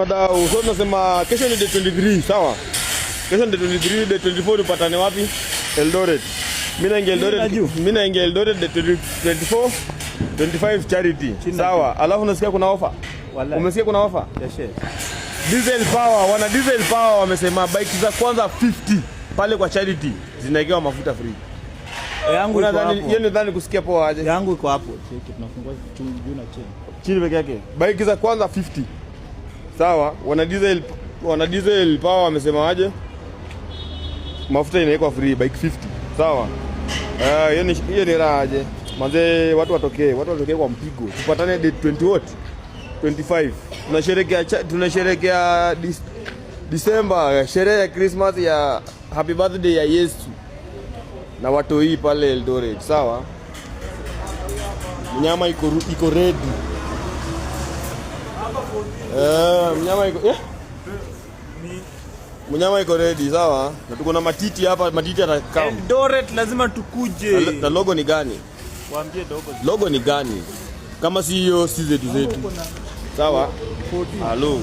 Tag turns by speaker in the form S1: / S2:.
S1: Wadau, so tunasema kesho ni day 23, sawa? Kesho ni day 23, day 24 tupatane wapi? Eldoret. Mimi naingia Eldoret day 24, 25 charity. Sawa? Alafu unasikia kuna offer? Umesikia kuna offer?
S2: Yes.
S1: Diesel power, wana diesel power wamesema bike za kwanza 50 pale kwa charity zinaekewa mafuta free.
S2: Yangu iko hapo.
S1: Yeye nadhani kusikia poa aje.
S2: Yangu iko hapo. Cheki tunafungua juu na chini.
S1: Chini peke yake. Bike za kwanza 50. Sawa, wana diesel power wamesema aje? Mafuta inaekwa free bike 50. Sawa? Hiyo ni raha aje. Manze watu watokee kwa mpigo. Tupatane date 20 what? 25. Tunasherehekea December, sherehe ya Christmas ya happy birthday ya Yesu. Na watu hii pale Eldoret, sawa? Mnyama iko ready. Mnyama iko ready, sawa? Na tuko na matiti hapa, matiti atakaa.
S2: Eldoret lazima tukuje.
S1: Na logo ni gani?
S2: Waambie
S1: logo ni gani? Kama si hiyo si zetu. Sawa? Hello.